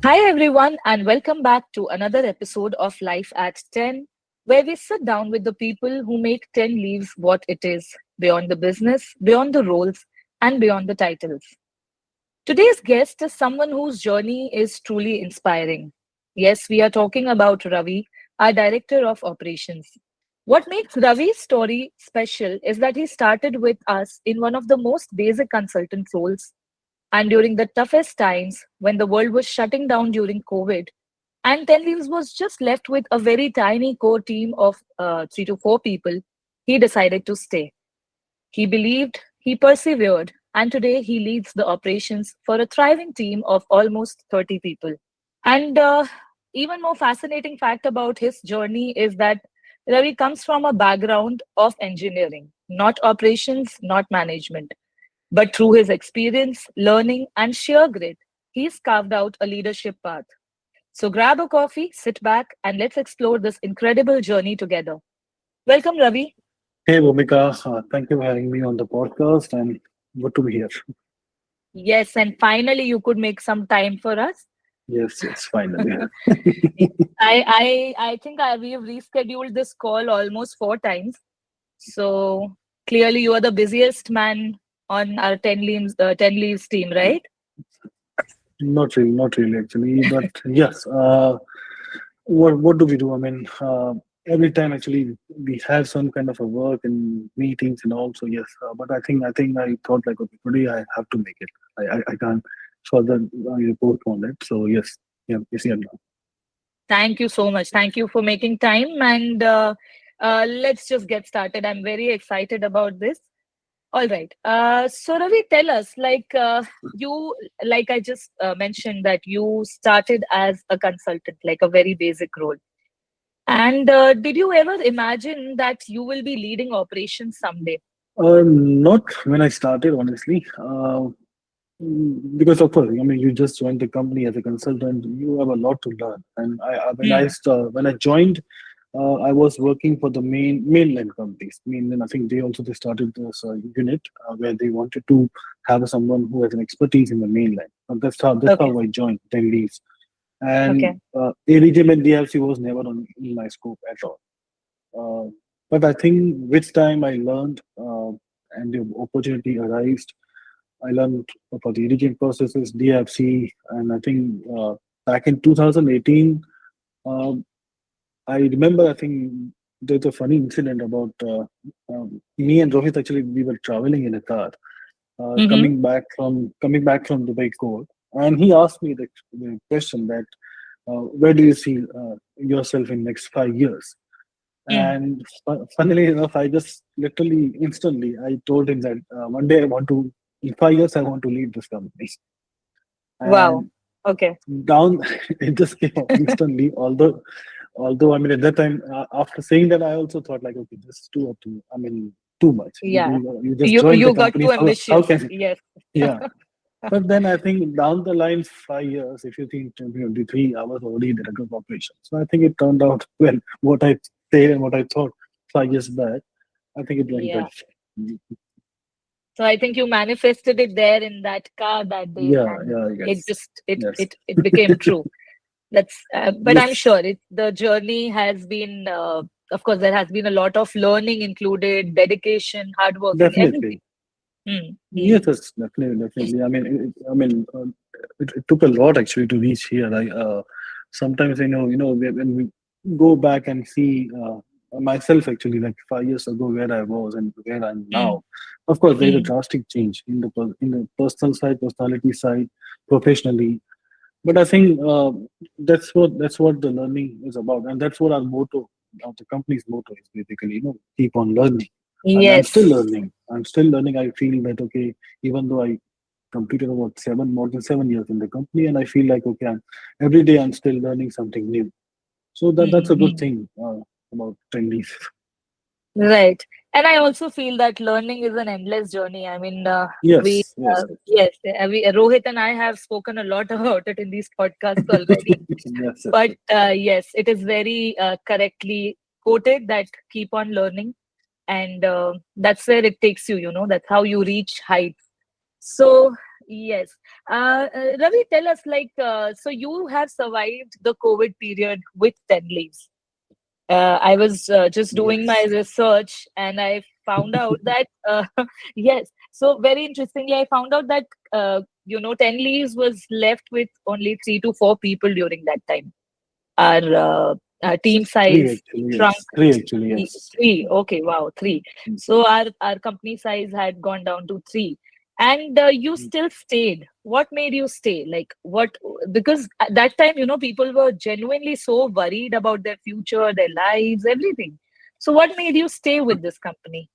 Hi, everyone, and welcome back to another episode of Life at 10, where we sit down with the people who make 10 leaves what it is beyond the business, beyond the roles, and beyond the titles. Today's guest is someone whose journey is truly inspiring. Yes, we are talking about Ravi, our Director of Operations. What makes Ravi's story special is that he started with us in one of the most basic consultant roles, and during the toughest times when the world was shutting down during COVID, and 10 Leaves was just left with a very tiny core team of 3 to 4 people, he decided to stay. He believed, he persevered, and today he leads the operations for a thriving team of almost 30 people. And even more fascinating fact about his journey is that Ravi comes from a background of engineering, not operations, not management. But through his experience, learning, and sheer grit, he's carved out a leadership path. So grab a coffee, sit back, and let's explore this incredible journey together. Welcome, Ravi. Hey, Bhumika, thank you for having me on the podcast and good to be here. Yes, and finally you could make some time for us. Yes, yes, finally. I think we have rescheduled this call almost 4 times. So clearly you are the busiest man on our 10 leaves team, right? Not really actually, but yes. What do we do? Every time actually we have some kind of a work and meetings and all. So yes, but I think I thought like okay, today I have to make it. I can't further report on it. So yes, yeah, yes, yeah. Thank you so much. Thank you for making time. And let's just get started. I'm very excited about this. All right. So, Ravi, tell us like I just mentioned, that you started as a consultant, like a very basic role. And did you ever imagine that you will be leading operations someday? Not when I started, honestly. Because of course, I mean, you just joined the company as a consultant. You have a lot to learn. And Hmm. when I joined, I was working for the mainland companies. Mainland, I think they started this unit where they wanted to have someone who has an expertise in the mainland. And that's Okay. how I joined 10 Leaves. And Okay. ADGM and DLC was never in my scope at all. Uh, but I think with time I learned and the opportunity arose. I learned about the irrigation processes, DFC, and I think back in 2018, um, I remember I think there's a funny incident about me and Rohit. Actually, we were traveling in a car, Mm-hmm. coming back from Dubai court, and he asked me the question that where do you see yourself in next 5 years? Mm. And funnily enough, I just literally instantly I told him that one day in 5 years, I want to lead this company. Wow. And Okay. down, it just came out instantly. Although I mean, at that time, after saying that, I also thought like, okay, this is I mean, too much. Yeah. You just You joined the you got company. too How ambitious. can, Yes. yeah. But then I think down the line, 5 years, if you think 2023, I was already director of operations. So I think it turned out well. What I said and what I thought 5 years back, I think it went well. Yeah. So I think you manifested it there in that car that day, Yeah, and yeah, it yes, just it yes, it it became true. But I'm yes, sure the journey has been, of course, there has been a lot of learning included, dedication, hard working, everything. definitely. Hmm. Hmm. Yes, yes, definitely, definitely. It took a lot actually to reach here. Sometimes when we go back and see myself actually like 5 years ago where I was and where I'm Hmm. now. Of course, there's a Hmm. drastic change in in the personal side, personality side, professionally. But I think that's what the learning is about, and that's what our motto, the company's motto is basically. Keep on learning. I'm still Yes. learning. I'm still learning. I feel that okay, even though I completed about more than 7 years in the company, and I feel like okay, every day I'm still learning something new. So that's Hmm. a good Hmm. thing about trainees. Right. And I also feel that learning is an endless journey. I mean, Yes, yes, yes, yes, Rohit and I have spoken a lot about it in these podcasts already. yes, yes, But yes. yes, it is very correctly quoted that keep on learning. And that's where it takes you, that's how you reach heights. So, Yes. Ravi, tell us, like, so you have survived the COVID period with 10 leaves. I was just doing my Yes. research and I found out that, yes, so very interestingly, I found out that, 10 leaves was left with only 3 to 4 people during that time. Our team Three size actually, shrunk. yes. Three actually, yes. Three. Okay, wow, three. Mm. So our company size had gone down to three, and you Mm. still stayed. What made you stay? Like what? Because at that time, people were genuinely so worried about their future, their lives, everything. So what made you stay with this company?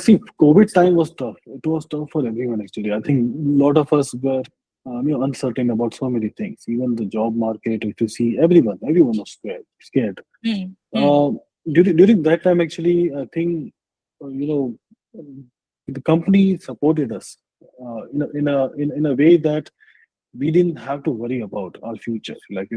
See, COVID time was tough. It was tough for everyone actually. I think a lot of us were, uncertain about so many things. Even the job market, if you see, everyone was scared. Scared. Hmm. Hmm. Uh, during that time, actually, I think, um, the company supported us in a way that we didn't have to worry about our future. Like,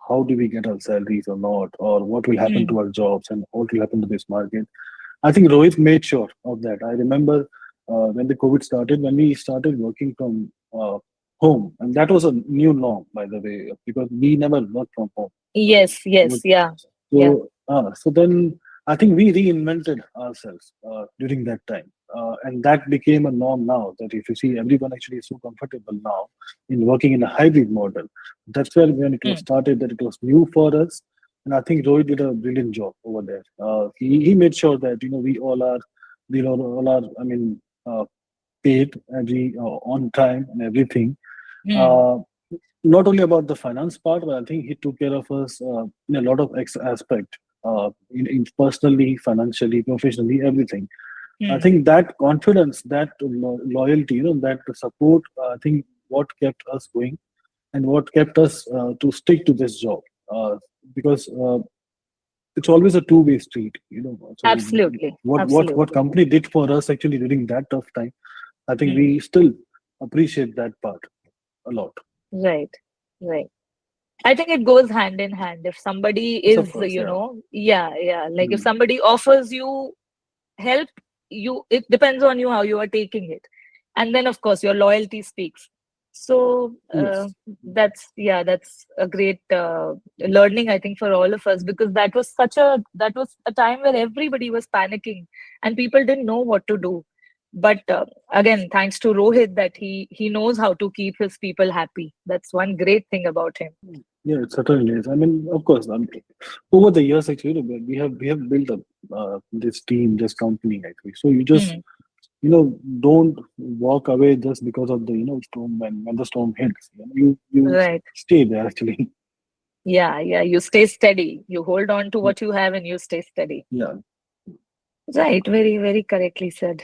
how do we get our salaries or not, or what will happen Hmm. to our jobs and what will happen to this market. I think Rohit made sure of that. I remember when the COVID started, when we started working from home, and that was a new norm, by the way, because we never worked from home. Yes. Yes. Yeah. Yeah. So then I think we reinvented ourselves during that time, and that became a norm now. That if you see, everyone actually is so comfortable now in working in a hybrid model. That's where when it was Hmm. started, that it was new for us, and I think Rohit did a brilliant job over there. He made sure that we all are, I mean, paid every on time and everything. Hmm. Uh, Not only about the finance part, but I think he took care of us in a lot of aspect, in personally, financially, professionally, everything. I Hmm. think that confidence, that loyalty, that support, I think what kept us going and what kept us to stick to this job. Because it's always a two-way street. So Absolutely. what Absolutely. company did for us actually during that tough time, I think Hmm. we still appreciate that part a lot. Right. Right. I think it goes hand in hand. If somebody Yes, of is, course, yeah. yeah, yeah, like if Mm. somebody offers you help, it depends on you how you are taking it. And then, of course, your loyalty speaks. So Yes. that's a great learning, I think, for all of us, because that was a time where everybody was panicking and people didn't know what to do. But again, thanks to Rohit, that he knows how to keep his people happy. That's one great thing about him. Yeah, it certainly is. I mean, of course, over the years, actually, we have built up this team, this company, actually. So you just, Hmm. don't walk away just because of the, storm when the storm hits. You Right. stay there, actually. Yeah, yeah. You stay steady. You hold on to what you have and you stay steady. Yeah. Right. Very, very correctly said.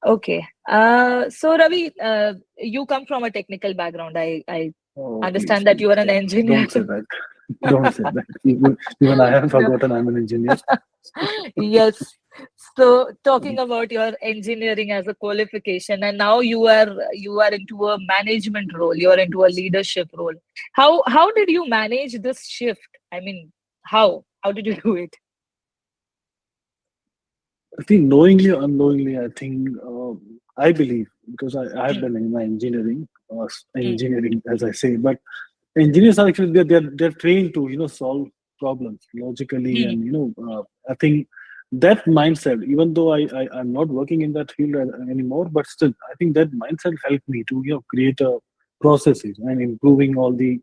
Okay. So Ravi, you come from a technical background. I Oh, please, understand that please you are an engineer. don't say that. Don't say that. Even I have No. forgotten I'm an engineer. Yes. So talking about your engineering as a qualification, and now you are into a management role, you are into a leadership role. How did you manage this shift? I mean, how did you do it? I think knowingly or unknowingly, I think I believe because I have Mm, done in my mm, engineering, as I say, but engineers are actually they're trained to solve problems logically, mm, and I think that mindset. Even though I'm not working in that field anymore, but still I think that mindset helped me to create a processes and improving all the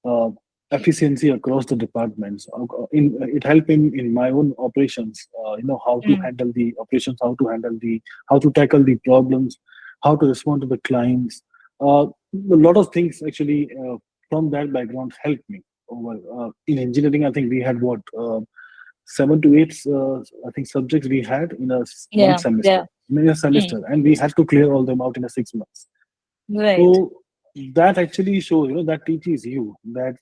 uh, efficiency across the departments. It helped in my own operations. How to mm, handle the operations, how to tackle the problems, how to respond to the clients. A lot of things actually from that background helped me. Over in engineering, I think we had what 7 to 8 I think subjects we had in one yeah, semester, yeah. in a Mm, semester, and we had to clear all them out in a 6 months. right. So that actually shows, that teaches you that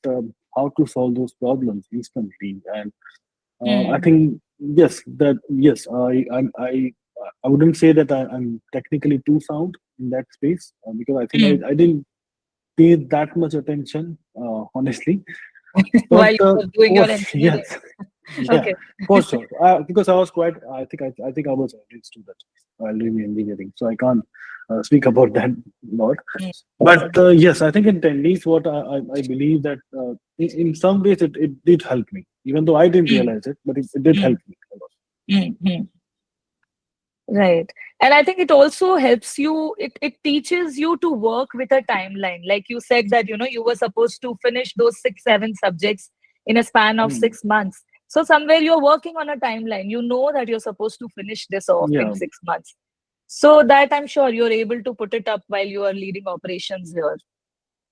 how to solve those problems instantly. And I Mm, think yes, I wouldn't say that I'm technically too sound in that space because I think mm. I didn't pay that much attention, honestly. But While you were doing your oh engineering. yes, yeah, Okay. for sure. Because I was quite, I think I was a student while doing engineering, so I can't. speak about that lot. mm, But yes, I think in tennis, what I believe that in some ways it did help me, even though I didn't mm, realize it, but it did help mm, me a lot. mm. Right. And I think it also helps you, it teaches you to work with a timeline. Like you said that, you were supposed to finish those six, seven subjects in a span of Mm. 6 months. So somewhere you're working on a timeline. You know that you're supposed to finish this off in Yeah, 6 months. So that I'm sure you're able to put it up while you are leading operations here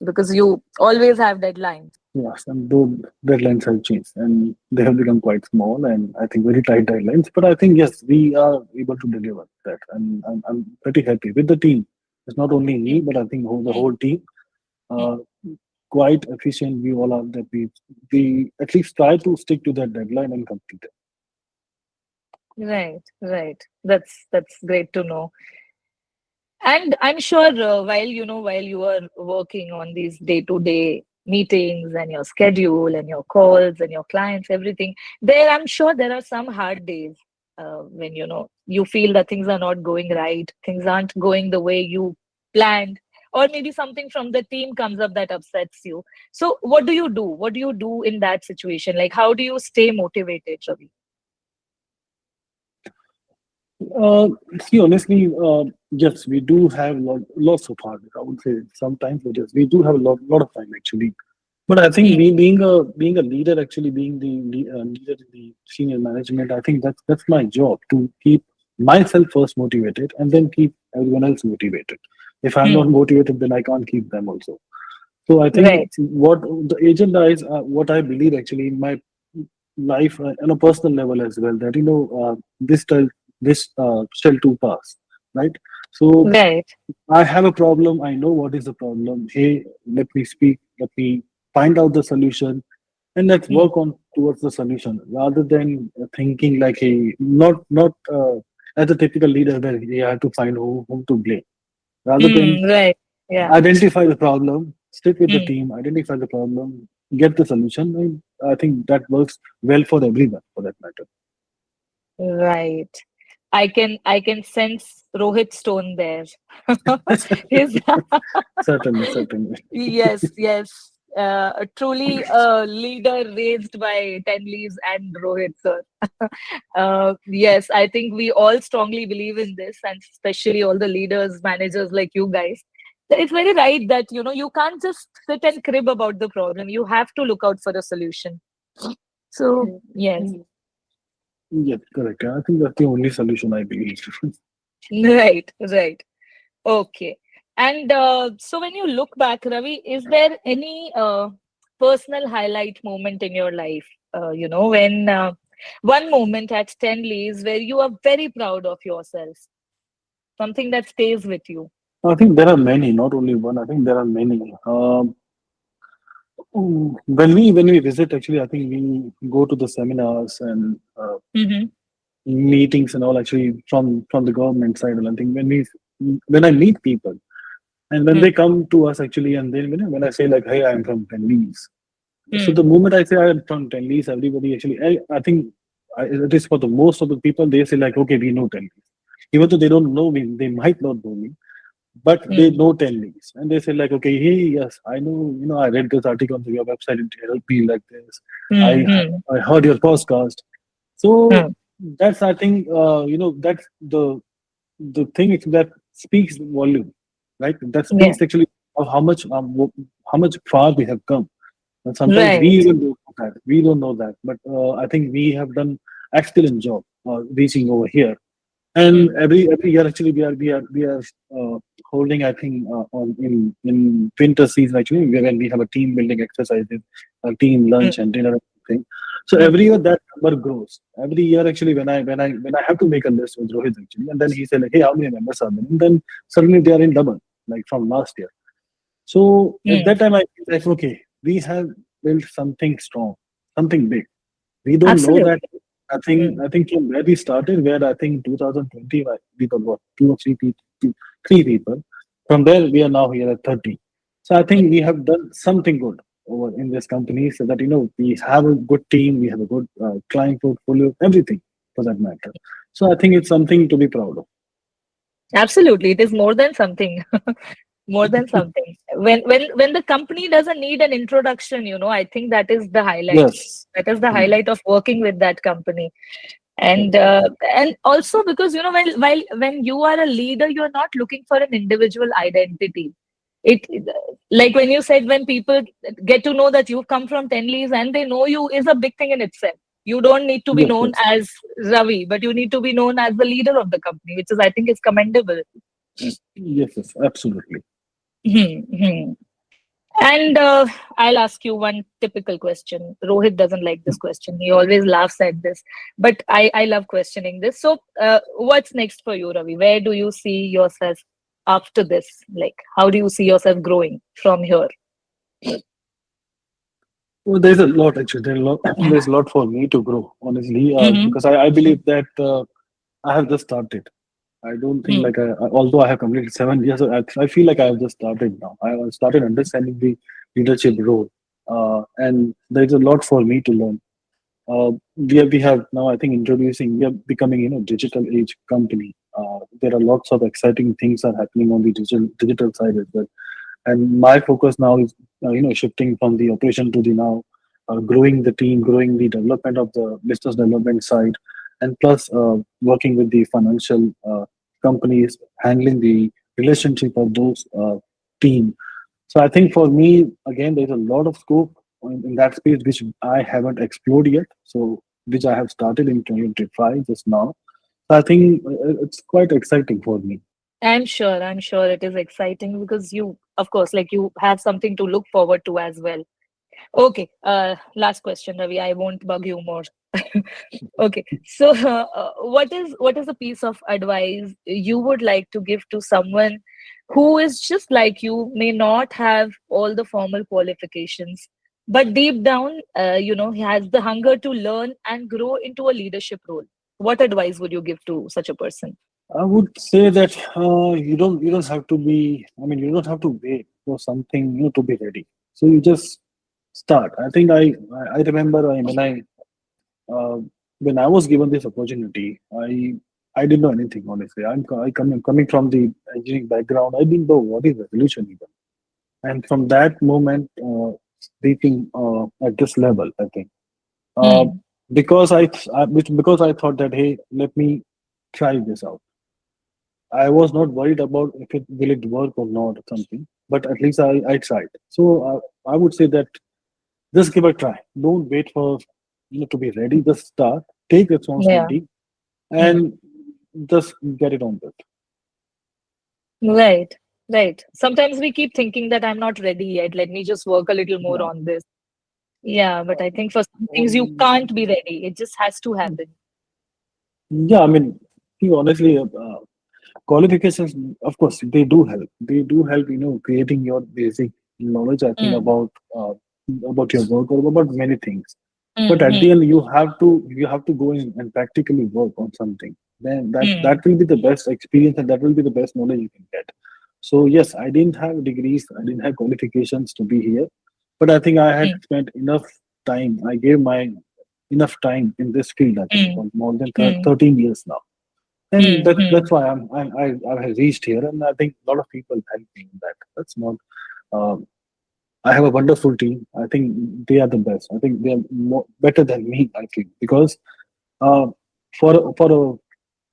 because you always have deadlines. yes, and those deadlines have changed and they have become quite small and I think very tight deadlines. But I think yes, we are able to deliver that, and I'm pretty happy with the team. It's not only me, Mm, but I think the mm, whole team. mm. Uh, Quite efficient. We all are that we at least try to stick to that deadline and complete it. Right, right. That's great to know. And I'm sure while you are working on these day-to-day meetings and your schedule and your calls and your clients, everything, I'm sure there are some hard days when you feel that things are not going right, things aren't going the way you planned, or maybe something from the team comes up that upsets you. So what do you do? What do you do in that situation? Like, how do you stay motivated, Ravi? Uh, See, honestly, yes, we do have lots of hard work. I would say sometimes, but yes, we do have a lot of time actually. But I think Mm, being a leader, actually being the leader in the senior management, I think that's my job to keep myself first motivated and then keep everyone else motivated. If I'm not mm, motivated, then I can't keep them also. So I think right. what the agenda is, what I believe actually in my life on a personal level as well, that this shall too pass, right? So Right. I have a problem. I know what is the problem. Hey, let me speak. Let me find out the solution, and let's Mm, work on towards the solution rather than thinking like, hey, not as a typical leader that you have to find whom to blame. Rather than right. Yeah. identify the problem, stick with the Mm. team, identify the problem, get the solution. And I think that works well for everyone, for that matter. Right. I can sense Rohit's tone there. His Certainly, certainly. yes, yes. Truly a leader raised by 10 leaves and Rohit, sir. Yes, I think we all strongly believe in this, and especially all the leaders, managers like you guys. That it's very right that you can't just sit and crib about the problem. You have to look out for a solution. So yes, Yeah, correct. I think that's the only solution I believe. right, right. Okay. And so when you look back, Ravi, is there any personal highlight moment in your life? When one moment at 10 leaves where you are very proud of yourself, something that stays with you. I think there are many, not only one. I think there are many. When we visit, actually, I think we go to the seminars and Mm-hmm. meetings and all. Actually, from the government side, and I think when I meet people and when they come to us, actually, and then when I say like, hey, I'm from Penlees. So the Mm-hmm. moment I say I'm from Penlees, everybody actually, I think it is for the most of the people. They say like, okay, we know Penlees, even though they don't know me, they might not know me, but they know 10 links and they say like, okay, hey, yes, I know, I read this article on your website, it helped me like this. i Mm-hmm. I heard your podcast. So that's, I think, that's the thing that speaks volume, right? That Yeah. speaks actually of how much far we have come. And sometimes we Right. even don't know that, but I think we have done excellent job reaching over here. And Mm. every year, actually, we are holding, I think, on in winter season, actually, when we have a team building exercises, a team Mm. lunch and dinner and everything. So Mm. every year that number grows. Every year, actually, when I have to make a list with Rohit, actually, and then he said like, hey, how many members are there? And then suddenly they are in double, like from last year. So at Mm. that time, I feel like, okay, we have built something strong, something big. We don't know that. Absolutely. I think Mm. I think from where we started, where I think 2020 we were what, two or three people, three people. From there we are now here at 30. So I think Mm. we have done something good over in this company, so that we have a good team, we have a good client portfolio, everything for that matter. So I think it's something to be proud of. Absolutely, it is more than something. More than something. When the company doesn't need an introduction, I think that is the highlight. Yes. That is the Mm. highlight of working with that company. And Correct. and also because when you are a leader, you're not looking for an individual identity. It like when you said when people get to know that you've come from Tenleys and they know you is a big thing in itself. You don't need to be Yes, known yes. as Ravi, but you need to be known as the leader of the company, which is I think is commendable. Yes, yes, absolutely. Hmm, hmm. And I'll ask you one typical question. Rohit doesn't like this question. He always laughs at this. But I love questioning this. So, what's next for you, Ravi? Where do you see yourself after this? Like, how do you see yourself growing from here? Well, there's a lot actually. There's a lot for me to grow, honestly, Mm-hmm. because I believe that I have just started. I don't think Mm, like although I have completed 7 years, I feel like I have just started now. I have started understanding the leadership role, and there's a lot for me to learn. We have now, I think, we are becoming, digital age company. There are lots of exciting things are happening on the digital side as well. And my focus now is, shifting from the operation to the now growing the team, growing the development of the business development side, and plus working with the financial companies, handling the relationship of those team. So I think for me, again, there's a lot of scope in that space which I haven't explored yet. So which I have started in 2025 just now. So I think it's quite exciting for me. I'm sure it is exciting because you, of course, like you have something to look forward to as well. Okay, last question, Ravi. I won't bug you more. Okay, so what is a piece of advice you would like to give to someone who is just like you, may not have all the formal qualifications, but deep down, he has the hunger to learn and grow into a leadership role? What advice would you give to such a person? I would say that you don't have to be. I mean, you don't have to wait for something to be ready. So you just start. I think I remember uh, when I was given this opportunity, I didn't know anything honestly. I coming from the engineering background. I didn't know what is resolution even. And from that moment, speaking at this level, I think uh, Hmm. because I thought that, hey, let me try this out. I was not worried about if it will it work or not or something, but at least I tried. So I would say that just give a try. Don't wait for to be ready. Just start, take Yeah. responsibility, Hmm. and just get it on with. Right. Right. Sometimes we keep thinking that I'm not ready yet. Let me just work a little more Yeah. on this. Yeah, but I think for some things you Um, can't be ready. It just has to happen. yeah, I mean, see, honestly, qualifications, of course, they do help. They do help, creating your basic knowledge. I think Mm, about your work or about many things. But mm, at the mm, end, you have to go in and practically work on something. Then that mm, will be the best experience and that will be the best knowledge you can get. So yes, I didn't have degrees, I didn't have qualifications to be here, but I think I had mm, spent enough time. I gave my enough time in this field. I think mm, for more than mm, 13 years now, and mm, that's mm, why I have reached here, and I think a lot of people help me in that. That's not. Um, I have a wonderful team. I think they are the best. I think they are better than me. I think because uh, for a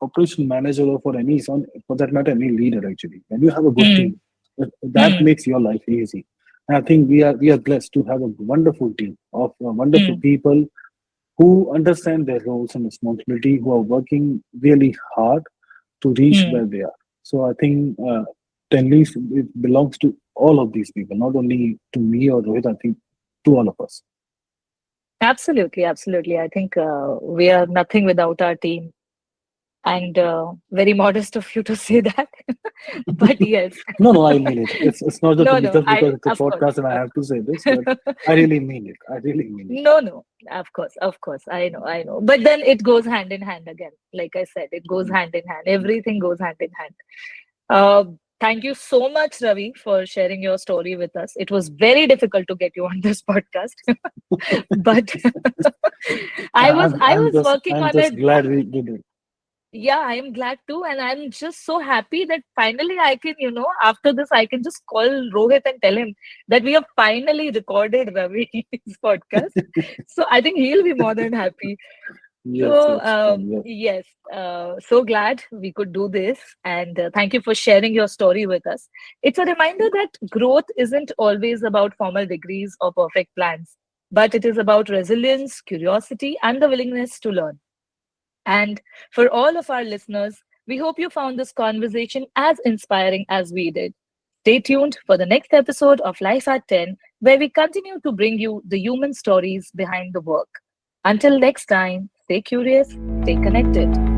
operation manager or for any son, for that matter, any leader actually, when you have a good mm, team, that mm, makes your life easy. And I think we are blessed to have a wonderful team of wonderful mm, people who understand their roles and responsibility, who are working really hard to reach mm. where they are. So I think Tenley it belongs to all of these people, not only to me or Rohit. I think to all of us. Absolutely, absolutely. I think we are nothing without our team. And very modest of you to say that. But yes. No, no, I mean it. It's not just No, no, just because it's a of course. podcast and I have to say this, but I really mean it. I really mean it. No, no, of course, I know, I know. But then it goes hand in hand again. Like I said, it goes hand in hand. Everything goes hand in hand. Uh, Thank you so much, Ravi, for sharing your story with us. It was very difficult to get you on this podcast, but I was I'm working I'm on just it. glad we did it. Yeah, I am glad too. And I'm just so happy that finally I can, after this, I can just call Rohit and tell him that we have finally recorded Ravi's podcast. So I think he'll be more than happy. Yes, So, yes, yes. yes, so glad we could do this. And thank you for sharing your story with us. It's a reminder that growth isn't always about formal degrees or perfect plans, but it is about resilience, curiosity, and the willingness to learn. And for all of our listeners, we hope you found this conversation as inspiring as we did. Stay tuned for the next episode of Life at 10, where we continue to bring you the human stories behind the work. Until next time, stay curious, stay connected.